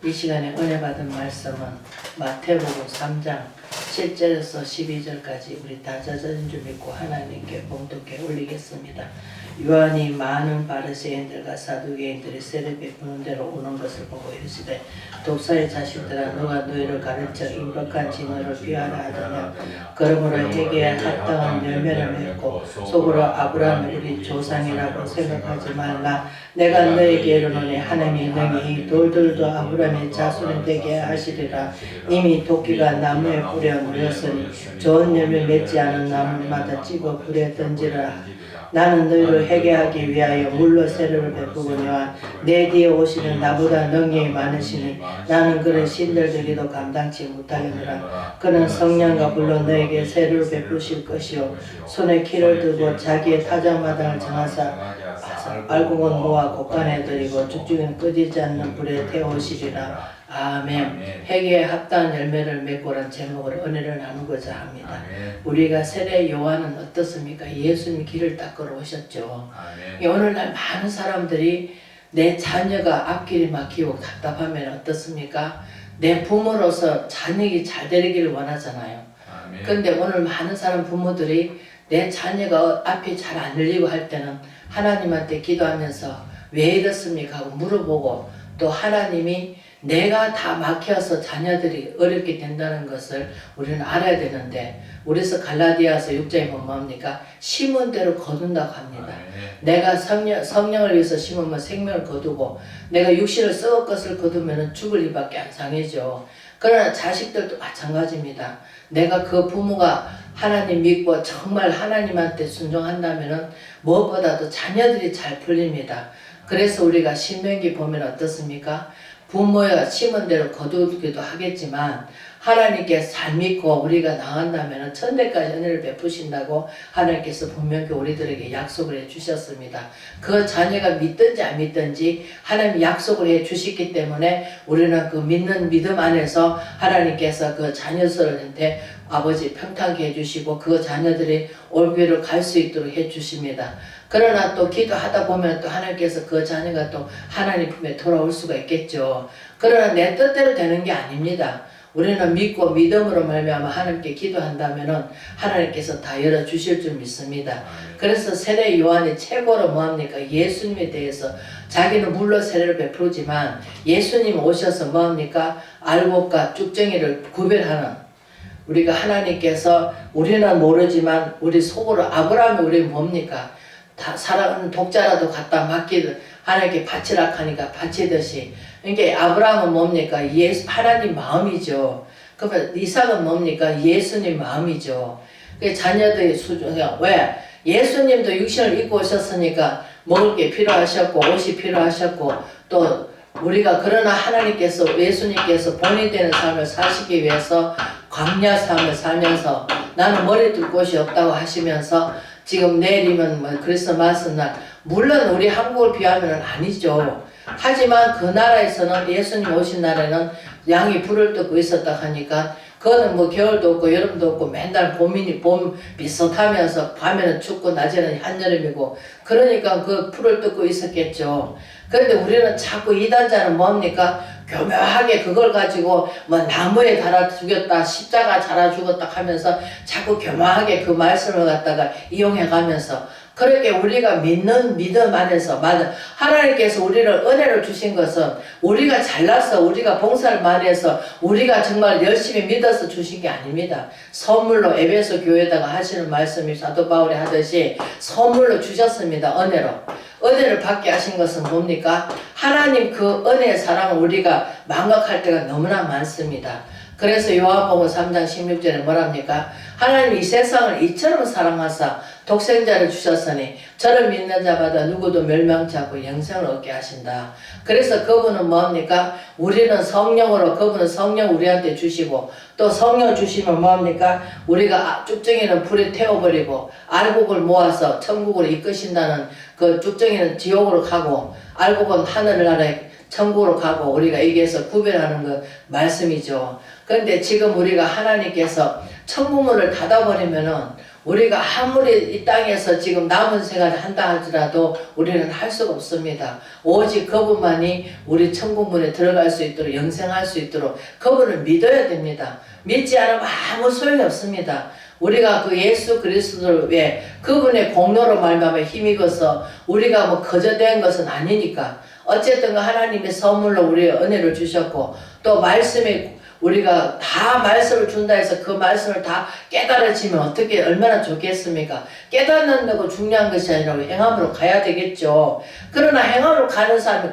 이 시간에 은혜 받은 말씀은 마태복음 3장 7절에서 12절까지 우리 다 젖은 줄 믿고 하나님께 봉독해 올리겠습니다. 요한이 많은 바리새인들과 사두개인들이 세례 베푸는 데로 오는 것을 보고 이르시되 독사의 자식들아 누가 너희를 가르쳐 임박한 징후를 피하라 하더냐. 그러므로 회개에 합당한 열매를 맺고 속으로 아브라함이 우리 조상이라고 생각하지 말라. 내가 너에게 이르노니 하나님이 능히 이 돌들도 아브라함의 자손이 되게 하시리라. 이미 도끼가 나무에 뿌려 누렸으니 좋은 열매 맺지 않은 나무마다 찍어 불에 던지라. 나는 너희를 회개하기 위하여 물로 세례를 베푸거니와 내 뒤에 오시는 나보다 능력이 많으시니 나는 그를 신들들이도 감당치 못하겠노라. 그는 성령과 불로 너에게 세례를 베푸실 것이요 손에 키를 들고 자기의 타작마당을 정하사 알곡은 모아 곡간에 들이고 죽죽이는 끄지지 않는 불에 태우시리라. 아멘. 회개에 합당한 열매를 맺고란 제목으로 은혜를 나누고자 합니다. 우리가 세례 요한은 어떻습니까? 예수님이 길을 닦으러 오셨죠. 오늘날 많은 사람들이 내 자녀가 앞길이 막히고 답답하면 어떻습니까? 내 부모로서 자녀가 잘 되기를 원하잖아요. 그런데 오늘 많은 사람 부모들이 내 자녀가 앞이 잘 안 열리고 할 때는 하나님한테 기도하면서 왜 이렇습니까? 하고 물어보고 또 하나님이 내가 다 막혀서 자녀들이 어렵게 된다는 것을 우리는 알아야 되는데 우리서 갈라디아서 6장에 보면 뭡니까? 심은 대로 거둔다고 합니다. 내가 성령을 위해서 심으면 생명을 거두고 내가 육신을 썩을 것을 거두면 죽을 일밖에 안 상해져. 그러나 자식들도 마찬가지입니다. 내가 그 부모가 하나님 믿고 정말 하나님한테 순종한다면 무엇보다도 자녀들이 잘 풀립니다. 그래서 우리가 신명기 보면 어떻습니까? 부모가 심은 대로 거두기도 하겠지만 하나님께 잘 믿고 우리가 나간다면 천대까지 은혜를 베푸신다고 하나님께서 분명히 우리들에게 약속을 해주셨습니다. 그 자녀가 믿든지 안 믿든지 하나님이 약속을 해주셨기 때문에 우리는 그 믿는 믿음 안에서 하나님께서 그 자녀들한테 아버지 평탄케 해주시고 그 자녀들이 올교회를 갈 수 있도록 해주십니다. 그러나 또 기도하다 보면 또 하나님께서 그 자녀가 또 하나님 품에 돌아올 수가 있겠죠. 그러나 내 뜻대로 되는 게 아닙니다. 우리는 믿고 믿음으로 말미암아 하나님께 기도한다면은 하나님께서 다 열어주실 줄 믿습니다. 그래서 세례 요한이 최고로 뭐합니까? 예수님에 대해서 자기는 물로 세례를 베푸지만 예수님 오셔서 뭐합니까? 알곡과 쭉정이를 구별하는 우리가 하나님께서 우리는 모르지만 우리 속으로 아브라함이 우리 뭡니까? 다 사랑하는 독자라도 갖다 맡기듯 하나님께 바치라 하니까 바치듯이 그러니까 아브라함은 뭡니까? 하나님 마음이죠. 그러면 이삭은 뭡니까? 예수님 마음이죠. 자녀들이 수중해요. 왜? 예수님도 육신을 입고 오셨으니까 먹을 게 필요하셨고 옷이 필요하셨고 또 우리가 그러나 하나님께서 예수님께서 본인 되는 삶을 사시기 위해서 광야 삶을 살면서 나는 머리 둘 곳이 없다고 하시면서 지금 내일이면 뭐 크리스마스 날 물론 우리 한국을 비하면 아니죠. 하지만 그 나라에서는 예수님 오신 날에는 양이 불을 뜯고 있었다 하니까 그거는 뭐 겨울도 없고 여름도 없고 맨날 봄 비슷하면서 밤에는 춥고 낮에는 한여름이고 그러니까 그 불을 뜯고 있었겠죠. 그런데 우리는 자꾸 이단자는 뭡니까? 교묘하게 그걸 가지고 뭐 나무에 달아 죽였다 십자가 달아 죽었다 하면서 자꾸 교묘하게 그 말씀을 갖다가 이용해 가면서 그렇게 우리가 믿는 믿음 안에서 하나님께서 우리를 은혜를 주신 것은 우리가 잘나서 우리가 봉사를 많이 해서 우리가 정말 열심히 믿어서 주신 게 아닙니다. 선물로 에베소 교회에다가 하시는 말씀이 사도 바울이 하듯이 선물로 주셨습니다. 은혜를 받게 하신 것은 뭡니까? 하나님 그 은혜의 사랑을 우리가 망각할 때가 너무나 많습니다. 그래서 요한복음 3장 16절에 뭐랍니까? 하나님 이 세상을 이처럼 사랑하사 독생자를 주셨으니 저를 믿는 자마다 누구도 멸망치 않고 영생을 얻게 하신다. 그래서 그분은 뭐합니까? 우리는 성령으로 그분은 성령 우리한테 주시고 또 성령 주시면 뭐합니까? 우리가 쭉정이는 불에 태워버리고 알곡을 모아서 천국으로 이끄신다는 그 쭉정이는 지옥으로 가고 알곡은 하늘나라에 천국으로 가고 우리가 여기에서 구별하는 그 말씀이죠. 그런데 지금 우리가 하나님께서 천국문을 닫아버리면은 우리가 아무리 이 땅에서 지금 남은 생활을 한다 하더라도 우리는 할 수가 없습니다. 오직 그분만이 우리 천국문에 들어갈 수 있도록 영생할 수 있도록 그분을 믿어야 됩니다. 믿지 않으면 아무 소용이 없습니다. 우리가 그 예수 그리스도를 왜 그분의 공로로 말미암아 힘입어서 우리가 뭐 거저된 것은 아니니까 어쨌든 하나님의 선물로 우리의 은혜를 주셨고 또 말씀에 우리가 다 말씀을 준다 해서 그 말씀을 다 깨달아지면 어떻게 얼마나 좋겠습니까? 깨닫는 거 중요한 것이 아니라 행함으로 가야 되겠죠. 그러나 행함으로 가는 사람이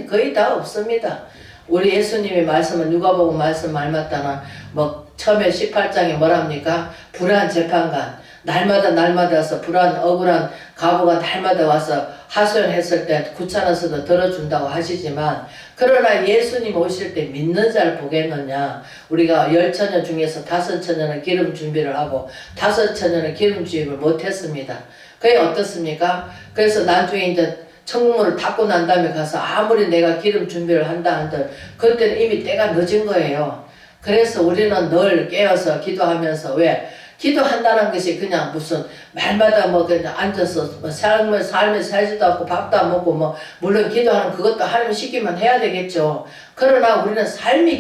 거의 다 없습니다. 우리 예수님이 말씀은 누가복음 말씀 말마다나 뭐 처음에 18장에 뭐랍니까? 불안 재판관 날마다 와서 불안 억울한 가부가 날마다 와서 하소연했을 때 구차나서도 들어준다고 하시지만 그러나 예수님 오실 때 믿는 자를 보겠느냐. 우리가 10처녀 중에서 5처녀는 기름 준비를 하고 5처녀는 기름 주입을 못했습니다. 그게 어떻습니까? 그래서 나중에 이제 천국문을 닫고 난 다음에 가서 아무리 내가 기름 준비를 한다 한들 그때는 이미 때가 늦은 거예요. 그래서 우리는 늘 깨어서 기도하면서 왜? 기도한다는 것이 그냥 무슨 말마다 뭐 그냥 앉아서 뭐 삶을 살지도 않고 밥도 안 먹고 뭐 물론 기도하는 그것도 하나님 시키면 해야 되겠죠. 그러나 우리는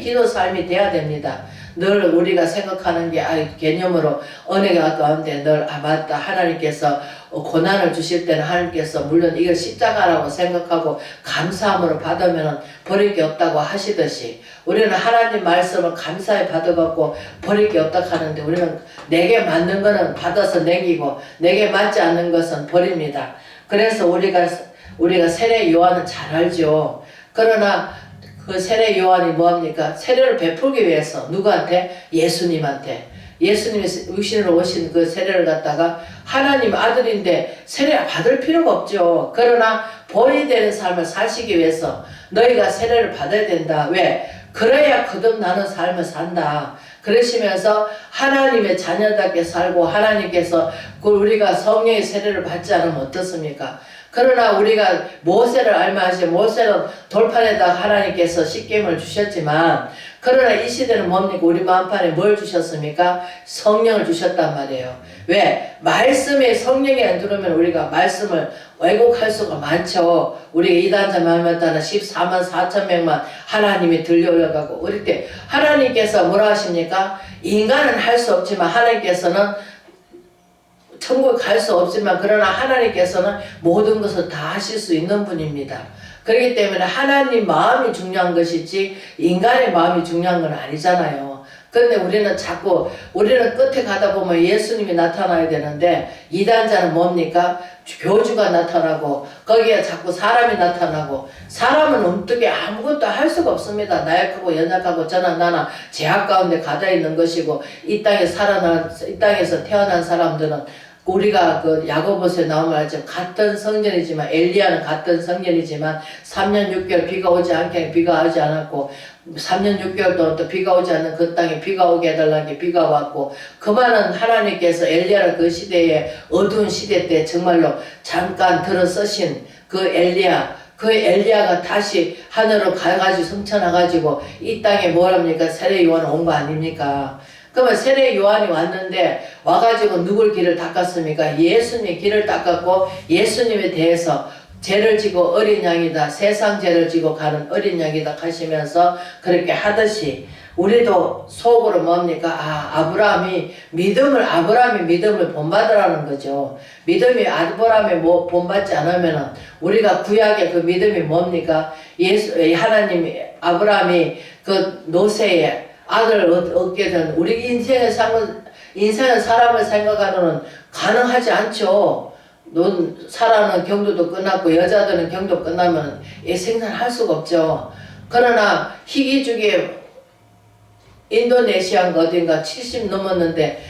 기도 삶이 돼야 됩니다. 늘 우리가 생각하는 게 개념으로 은혜가 가운데 늘 맞다 하나님께서 고난을 주실 때는 하나님께서 물론 이걸 십자가라고 생각하고 감사함으로 받으면 버릴 게 없다고 하시듯이 우리는 하나님 말씀을 감사히 받아갖고 버릴 게 없다고 하는데 우리는 내게 맞는 거는 받아서 남기고 내게 맞지 않는 것은 버립니다. 그래서 우리가 세례 요한은 잘 알죠. 그러나 그 세례 요한이 뭐합니까? 세례를 베풀기 위해서 누구한테? 예수님한테. 예수님이 육신으로 오신 그 세례를 갖다가 하나님 아들인데 세례 받을 필요가 없죠. 그러나 본이 되는 삶을 사시기 위해서 너희가 세례를 받아야 된다. 왜? 그래야 거듭나는 삶을 산다. 그러시면서 하나님의 자녀답게 살고 하나님께서 우리가 성령의 세례를 받지 않으면 어떻습니까? 그러나 우리가 모세를 알만하시 모세는 돌판에다 하나님께서 십계명을 주셨지만 그러나 이 시대는 뭡니까? 우리 마음판에 뭘 주셨습니까? 성령을 주셨단 말이에요. 왜? 말씀에 성령이 안 들어오면 우리가 말씀을 왜곡할 수가 많죠. 우리 이단자 말마다는 14만 4천 명만 하나님이 들려가고 어릴 때 하나님께서 뭐라 하십니까? 인간은 할 수 없지만 하나님께서는 천국에 갈 수 없지만 그러나 하나님께서는 모든 것을 다 하실 수 있는 분입니다. 그렇기 때문에 하나님 마음이 중요한 것이지 인간의 마음이 중요한 건 아니잖아요. 근데 우리는 끝에 가다 보면 예수님이 나타나야 되는데 이단자는 뭡니까? 교주가 나타나고 거기에 자꾸 사람이 나타나고 사람은 어떻게 아무것도 할 수가 없습니다. 나약하고 연약하고 저나 나나 죄악 가운데 가다 있는 것이고 이 땅에서 태어난 사람들은 우리가 그 야고보서에 나오면 알죠. 같은 성전이지만 엘리야는 같은 성전이지만 3년 6개월 비가 오지 않게 비가 오지 않았고 3년 6개월 동안 또 비가 오지 않는 그 땅에 비가 오게 해달라는 게 비가 왔고 그 많은 하나님께서 엘리야를 그 시대에 어두운 시대 때 정말로 잠깐 들어 쓰신 그 엘리야가 다시 하늘로 가가지고 성천해가지고 이 땅에 뭐랍니까? 세례 요한 온 거 아닙니까? 그러면 세례 요한이 왔는데 와가지고 누굴 길을 닦았습니까? 예수님의 길을 닦았고 예수님에 대해서 죄를 지고 어린 양이다. 세상 죄를 지고 가는 어린 양이다 하시면서 그렇게 하듯이 우리도 속으로 뭡니까? 아브라함이 믿음을 본받으라는 거죠. 믿음이 아브라함이 본받지 않으면 우리가 구약의 그 믿음이 뭡니까? 아브라함이 그 노새에 아들을 얻게 된 우리 인생의 사람을 생각하는 가능하지 않죠. 살아는 경도도 끝났고 여자들은 경도 끝나면 생산할 수가 없죠. 그러나 희귀주기에 인도네시아인가 어딘가 70 넘었는데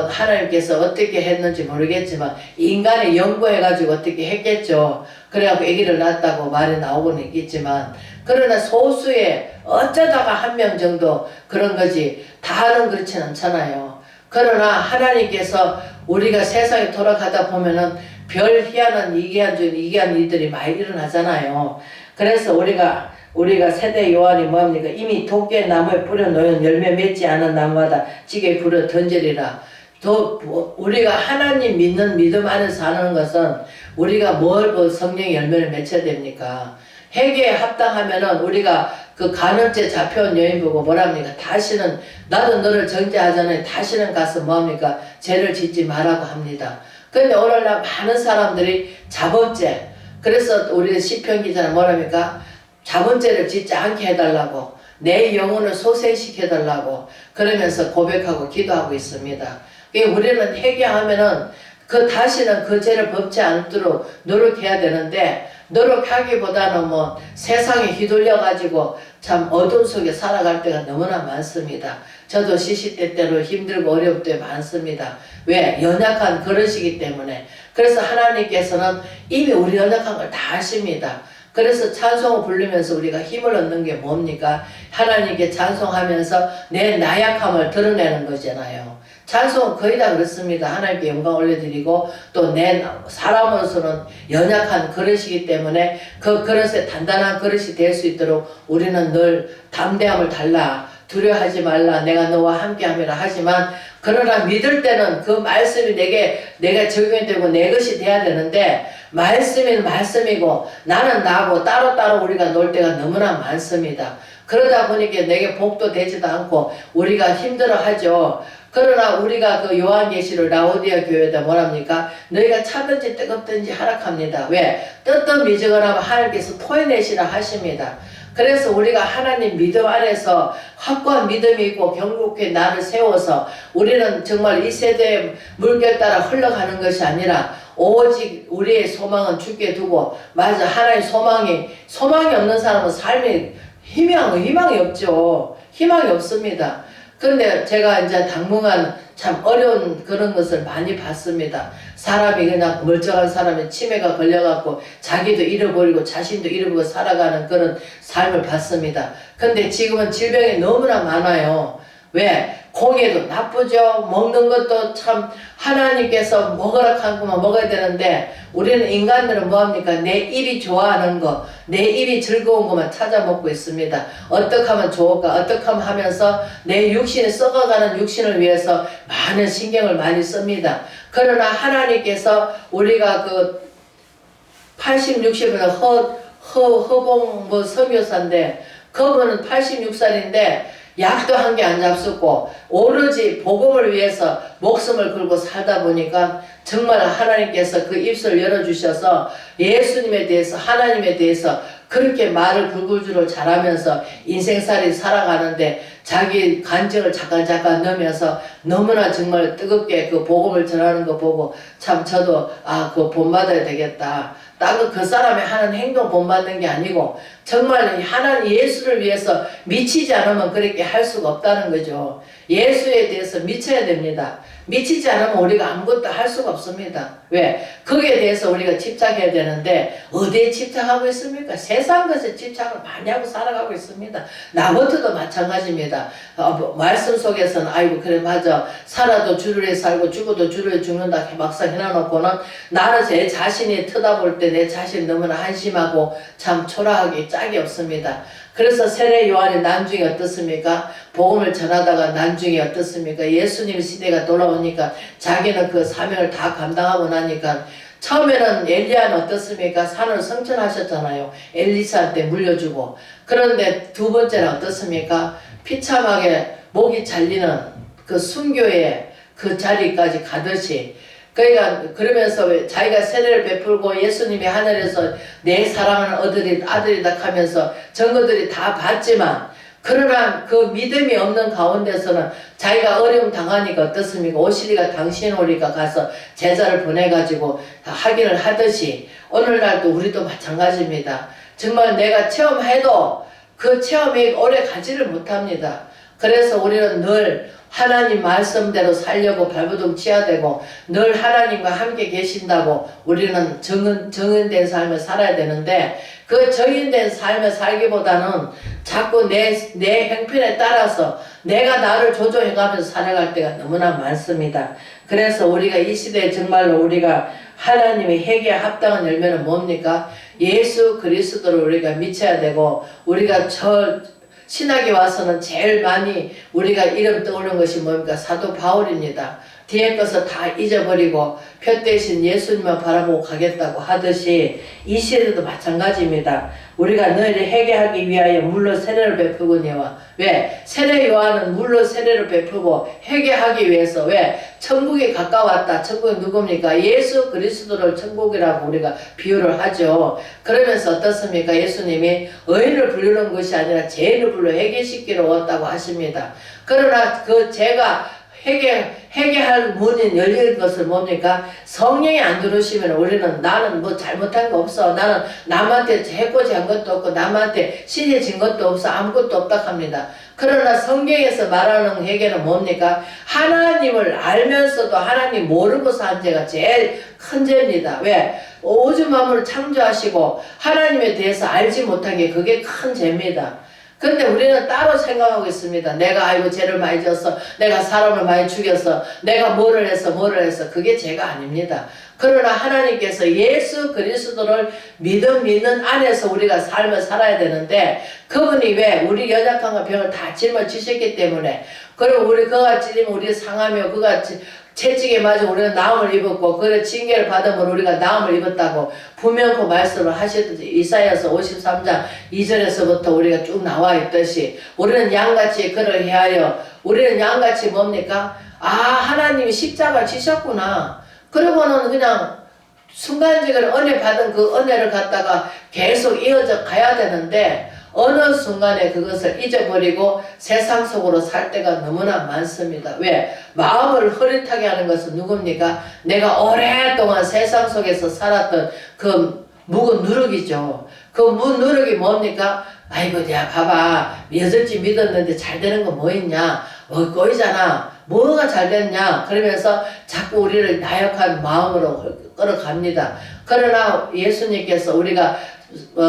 하나님께서 어떻게 했는지 모르겠지만 인간이 연구해가지고 어떻게 했겠죠. 그래갖고 아기를 낳았다고 말이 나오고는 있겠지만 그러나 소수의 어쩌다가 한 명 정도 그런 거지 다는 그렇진 않잖아요. 그러나 하나님께서 우리가 세상에 돌아가다 보면은 별 희한한 이기한 일들이 많이 일어나잖아요. 그래서 우리가 세대 요한이 뭐합니까? 이미 도끼의 나무에 뿌려 놓은 열매 맺지 않은 나무마다 찌개 불어 던지리라. 또 우리가 하나님 믿는 믿음 안에 사는 것은 우리가 뭘 성령의 열매를 맺혀야 됩니까? 회개에 합당하면은 우리가 그 간헐제 잡혀온 여인 보고 뭐랍니까? 다시는 나도 너를 정죄하잖아요. 다시는 가서 뭐합니까? 죄를 짓지 말라고 합니다. 근데 오늘날 많은 사람들이 자범죄, 그래서 우리 시편 기자는 뭐랍니까? 자범죄를 짓지 않게 해달라고, 내 영혼을 소생시켜달라고 그러면서 고백하고 기도하고 있습니다. 우리는 회개하면은 다시는 그 죄를 범치 않도록 노력해야 되는데, 노력하기보다는 뭐 세상에 휘둘려가지고 참 어둠 속에 살아갈 때가 너무나 많습니다. 저도 시시때때로 힘들고 어려울 때 많습니다. 왜? 연약한 그릇이기 때문에. 그래서 하나님께서는 이미 우리 연약한 걸 다 아십니다. 그래서 찬송을 부르면서 우리가 힘을 얻는 게 뭡니까? 하나님께 찬송하면서 내 나약함을 드러내는 거잖아요. 찬송은 거의 다 그렇습니다. 하나님께 영광 올려드리고 또 내 사람으로서는 연약한 그릇이기 때문에 그 그릇에 단단한 그릇이 될 수 있도록 우리는 늘 담대함을 달라, 두려워하지 말라, 내가 너와 함께함이라 하지만, 그러나 믿을 때는 그 말씀이 내가 적용이 되고 내 것이 돼야 되는데, 말씀은 말씀이고 나는 나고 따로따로 우리가 놀 때가 너무나 많습니다. 그러다 보니까 내게 복도 되지도 않고 우리가 힘들어하죠. 그러나 우리가 그 요한계시록 라오디아 교회에다 뭐랍니까? 너희가 차든지 뜨겁든지 하락합니다. 왜? 뜨뜻 미지근하면 하나님께서 토해내시라 하십니다. 그래서 우리가 하나님 믿음 안에서 확고한 믿음이 있고 경고케 나를 세워서 우리는 정말 이 세대의 물결 따라 흘러가는 것이 아니라 오직 우리의 소망은 주께 두고, 맞아, 하나님 소망이 없는 사람은 삶에 희망이 없죠. 희망이 없습니다. 그런데 제가 이제 당분간 참 어려운 그런 것을 많이 봤습니다. 사람이 그냥 멀쩡한 사람이 치매가 걸려갖고 자기도 잃어버리고 자신도 잃어버리고 살아가는 그런 삶을 봤습니다. 근데 지금은 질병이 너무나 많아요. 왜? 공해도 나쁘죠. 먹는 것도 참 하나님께서 먹으라 한 것만 먹어야 되는데, 우리는 인간들은 뭐합니까? 내 입이 좋아하는 거, 내 입이 즐거운 것만 찾아 먹고 있습니다. 어떻게 하면 좋을까? 어떻게 하면 하면서 내 육신이 썩어가는 육신을 위해서 많은 신경을 많이 씁니다. 그러나 하나님께서 우리가 그 80, 60을 허봉 선교사인데, 그분은 86살인데 약도 한 개 안 잡숫고 오로지 복음을 위해서 목숨을 걸고 살다 보니까 정말 하나님께서 그 입술을 열어주셔서 예수님에 대해서, 하나님에 대해서 그렇게 말을 굴굴주를 잘하면서 인생살이 살아가는데, 자기 간증을 잠깐 넣으면서 너무나 정말 뜨겁게 그 복음을 전하는 거 보고 참 저도 그거 본받아야 되겠다. 그 사람이 하는 행동 본받는 게 아니고 정말 하나님 예수를 위해서 미치지 않으면 그렇게 할 수가 없다는 거죠. 예수에 대해서 미쳐야 됩니다. 미치지 않으면 우리가 아무것도 할 수가 없습니다. 왜? 거기에 대해서 우리가 집착해야 되는데 어디에 집착하고 있습니까? 세상 것에 집착을 많이 하고 살아가고 있습니다. 나부터도 마찬가지입니다. 말씀 속에서는 아이고 그래 맞아, 살아도 주를 위해 살고 죽어도 주를 위해 죽는다 막상 해놔놓고는 나는 제 자신이 쳐다볼 때 내 자신이 너무나 한심하고 참 초라하기 짝이 없습니다. 그래서 세례 요한의 난중이 어떻습니까? 복음을 전하다가 난중이 어떻습니까? 예수님 시대가 돌아오니까 자기는 그 사명을 다 감당하고 나니까, 처음에는 엘리야는 어떻습니까? 산을 성천하셨잖아요. 엘리사한테 물려주고. 그런데 두 번째는 어떻습니까? 비참하게 목이 잘리는 그 순교의 그 자리까지 가듯이, 그러니까 그러면서 자기가 세례를 베풀고 예수님이 하늘에서 내 사랑하는 아들이다 하면서 전거들이 다 봤지만, 그러나 그 믿음이 없는 가운데서는 자기가 어려움 당하니까 어떻습니까? 오시리가 당신 오리가 가서 제자를 보내가지고 확인을 하듯이 오늘날도 우리도 마찬가지입니다. 정말 내가 체험해도 그 체험이 오래 가지를 못합니다. 그래서 우리는 늘 하나님 말씀대로 살려고 발버둥 치야 되고, 늘 하나님과 함께 계신다고 우리는 정인된 삶을 살아야 되는데, 그 정인된 삶을 살기보다는 자꾸 내 형편에 따라서 내가 나를 조종해가면서 살아갈 때가 너무나 많습니다. 그래서 우리가 이 시대에 정말로 우리가 하나님의 회개에 합당한 열매는 뭡니까? 예수 그리스도를 우리가 미쳐야 되고, 우리가 신학에 와서는 제일 많이 우리가 이름 떠오르는 것이 뭡니까? 사도 바울입니다. 뒤에 것을 다 잊어버리고 표 대신 예수님만 바라보고 가겠다고 하듯이 이 시대도 마찬가지입니다. 우리가 너희를 회개하기 위하여 물로 세례를 베푸거니와 왜? 세례 요한은 물로 세례를 베푸고 회개하기 위해서 왜? 천국이 가까웠다. 천국이 누굽니까? 예수 그리스도를 천국이라고 우리가 비유를 하죠. 그러면서 어떻습니까? 예수님이 의인을 부르는 것이 아니라 죄인을 불러 회개시키러 왔다고 하십니다. 그러나 그 죄가 회개할 문이 열릴 것을 뭡니까? 성령이 안 들어오시면 우리는 나는 뭐 잘못한 거 없어. 나는 남한테 해코지 한 것도 없고 남한테 신이 진 것도 없어. 아무것도 없다 합니다. 그러나 성경에서 말하는 회개는 뭡니까? 하나님을 알면서도 하나님 모르고서 한 죄가 제일 큰 죄입니다. 왜? 오주 만물을 창조하시고 하나님에 대해서 알지 못한 게 그게 큰 죄입니다. 근데 우리는 따로 생각하고 있습니다. 내가 아이고 죄를 많이 졌어. 내가 사람을 많이 죽였어. 내가 뭐를 했어. 그게 죄가 아닙니다. 그러나 하나님께서 예수 그리스도를 믿는 안에서 우리가 삶을 살아야 되는데 그분이 왜 우리 연약함과 병을 다 짊어지셨기 때문에 그리고 우리 그가 찔리면 우리 상하며 그가 채찍에 맞아 우리는 나음을 입었고 그래 징계를 받으면 우리가 나음을 입었다고 분명코 말씀을 하셨듯이 이사야서 53장 2절에서부터 우리가 쭉 나와 있듯이 우리는 양같이 그를 해하여 우리는 양같이 뭡니까? 아 하나님이 십자가 지셨구나. 그러고는 그냥 순간적으로 은혜 받은 그 은혜를 갖다가 계속 이어져 가야 되는데 어느 순간에 그것을 잊어버리고 세상 속으로 살 때가 너무나 많습니다. 왜? 마음을 흐릿하게 하는 것은 누굽니까? 내가 오랫동안 세상 속에서 살았던 그 묵은 누룩이죠. 그 누룩이 뭡니까? 아이고 야 봐봐 여덟째 믿었는데 잘 되는 거 뭐 있냐? 꼬이잖아. 뭐가 잘 됐냐? 그러면서 자꾸 우리를 나약한 마음으로 끌어갑니다. 그러나 예수님께서 우리가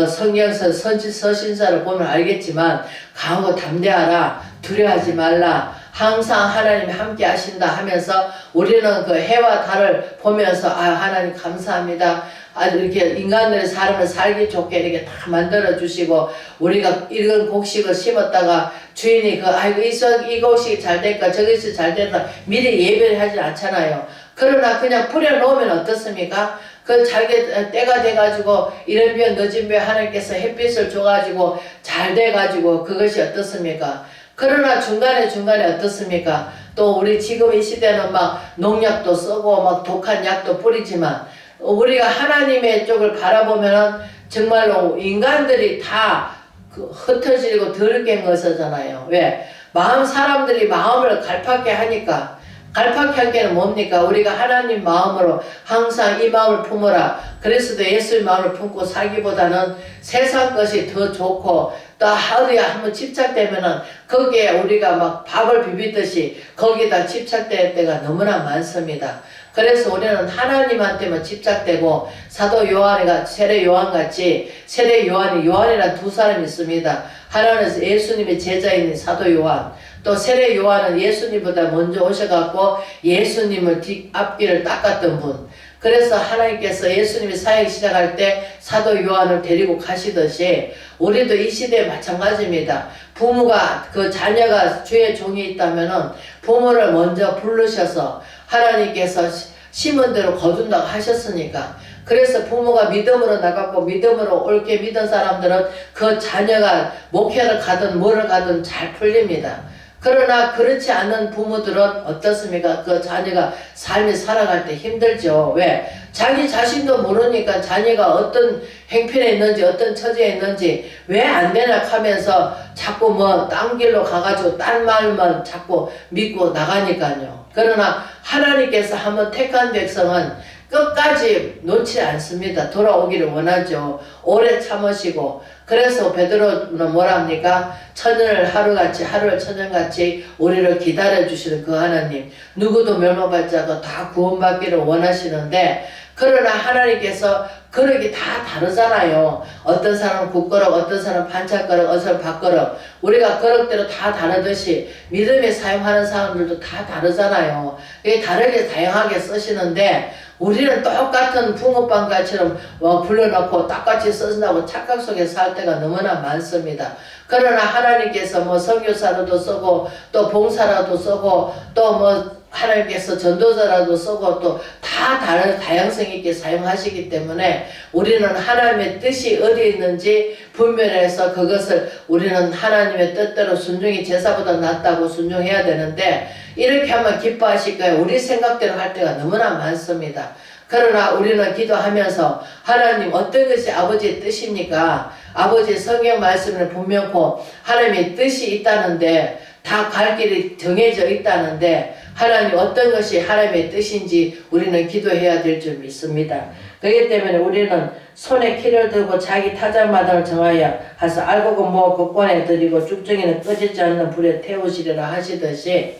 성경서 서신사를 보면 알겠지만 강하고 담대하라 두려워하지 말라 항상 하나님이 함께 하신다 하면서 우리는 그 해와 달을 보면서 아 하나님 감사합니다. 아주 이렇게 인간들의 삶을 살기 좋게 이렇게 다 만들어 주시고 우리가 이런 곡식을 심었다가 주인이 그 아이고 이 곡식이 잘 될까 저것이 잘 될까 미리 예배를 하지 않잖아요. 그러나 그냥 뿌려놓으면 어떻습니까? 그 자기 때가 돼가지고 이런 벼 늦은 벼 하나님께서 햇빛을 줘가지고 잘 돼가지고 그것이 어떻습니까? 그러나 중간에 어떻습니까? 또 우리 지금 이 시대는 막 농약도 쓰고 막 독한 약도 뿌리지만 우리가 하나님의 쪽을 바라보면은 정말로 인간들이 다 흩어지고 더럽게 것이잖아요. 왜? 사람들이 마음을 갈팍게 하니까 갈팍게 한 게는 뭡니까? 우리가 하나님 마음으로 항상 이 마음을 품어라. 그리스도 예수의 마음을 품고 살기보다는 세상 것이 더 좋고 또 어디에 한번 집착되면은 거기에 우리가 막 밥을 비비듯이 거기다 집착될 때가 너무나 많습니다. 그래서 우리는 하나님한테만 집착되고 사도 요한이가 세례 요한같이 세례 요한이란 두 사람이 있습니다. 하나는 예수님의 제자인 사도 요한 또 세례 요한은 예수님보다 먼저 오셔갖고 예수님을 앞길을 닦았던 분. 그래서 하나님께서 예수님이 사역 시작할 때 사도 요한을 데리고 가시듯이 우리도 이 시대에 마찬가지입니다. 부모가 그 자녀가 주의 종이 있다면은 부모를 먼저 부르셔서 하나님께서 심은 대로 거둔다고 하셨으니까 그래서 부모가 믿음으로 나갔고 믿음으로 옳게 믿은 사람들은 그 자녀가 목회를 가든 뭐를 가든 잘 풀립니다. 그러나 그렇지 않은 부모들은 어떻습니까? 그 자녀가 삶이 살아갈 때 힘들죠. 왜? 자기 자신도 모르니까 자녀가 어떤 행편에 있는지 어떤 처지에 있는지 왜 안 되나 하면서 자꾸 딴 길로 가가지고 딴 말만 자꾸 믿고 나가니까요. 그러나 하나님께서 한번 택한 백성은 끝까지 놓지 않습니다. 돌아오기를 원하죠. 오래 참으시고 그래서 베드로는 뭐라 합니까? 천년을 하루같이 하루를 천년같이 우리를 기다려주시는 그 하나님 누구도 멸망받지 않고 다 구원받기를 원하시는데 그러나 하나님께서 그릇이 다 다르잖아요. 어떤 사람은 국그릇, 어떤 사람은 반찬그릇, 어떤 사람은 밥그릇. 우리가 그릇대로 다 다르듯이 믿음에 사용하는 사람들도 다 다르잖아요. 이게 다르게 다양하게 쓰시는데 우리는 똑같은 붕어빵같이처럼 불러놓고 똑같이 쓰신다고 착각 속에 살 때가 너무나 많습니다. 그러나 하나님께서 뭐 선교사로도 쓰고 또 봉사라도 쓰고 또 뭐 하나님께서 전도자라도 쓰고 또 다 다른 다양성 있게 사용하시기 때문에 우리는 하나님의 뜻이 어디 있는지 분별해서 그것을 우리는 하나님의 뜻대로 순종이 제사보다 낫다고 순종해야 되는데 이렇게 하면 기뻐하실까요? 우리 생각대로 할 때가 너무나 많습니다. 그러나 우리는 기도하면서 하나님 어떤 것이 아버지의 뜻입니까? 아버지의 성경 말씀을 분명코 하나님의 뜻이 있다는데 다 갈 길이 정해져 있다는데 하나님 어떤 것이 하나님의 뜻인지 우리는 기도해야 될 줄 믿습니다. 그렇기 때문에 우리는 손에 키를 들고 자기 타작마당을 정하여 하서 알곡은 모아 곡관에 드리고 쭉정이는 꺼지지 않는 불에 태우시리라 하시듯이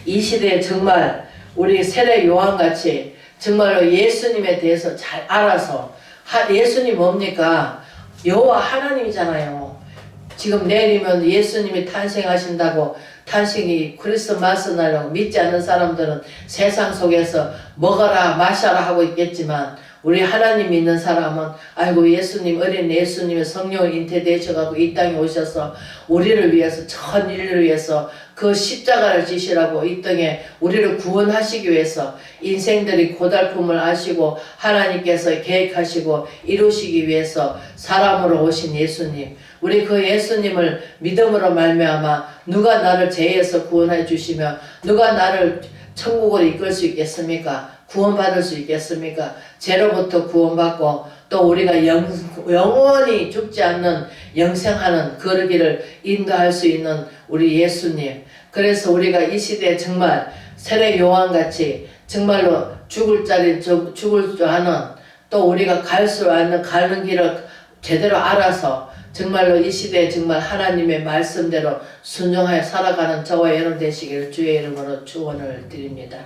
이 시대에 정말 우리 세례 요한같이 정말로 예수님에 대해서 잘 알아서 예수님 뭡니까? 여호와 하나님이잖아요. 지금 내일이면 예수님이 탄생하신다고 탄생이 크리스마스 날이라고 믿지 않는 사람들은 세상 속에서 먹어라 마셔라 하고 있겠지만 우리 하나님 믿는 사람은 아이고 예수님 어린 예수님의 성령을 잉태되셔가지고 이 땅에 오셔서 우리를 위해서 전 인류를 위해서 그 십자가를 지시라고 이 땅에 우리를 구원하시기 위해서 인생들이 고달픔을 아시고 하나님께서 계획하시고 이루시기 위해서 사람으로 오신 예수님 우리 그 예수님을 믿음으로 말미암아 누가 나를 죄에서 구원해 주시며 누가 나를 천국으로 이끌 수 있겠습니까? 구원받을 수 있겠습니까? 죄로부터 구원받고 또 우리가 영원히 죽지 않는 영생하는 그 길을 인도할 수 있는 우리 예수님. 그래서 우리가 이 시대에 정말 세례 요한같이 정말로 죽을 줄 아는 또 우리가 갈 수 있는 가는 길을 제대로 알아서 정말로 이 시대에 정말 하나님의 말씀대로 순종하여 살아가는 저와 여러분 되시기를 주의 이름으로 축원을 드립니다.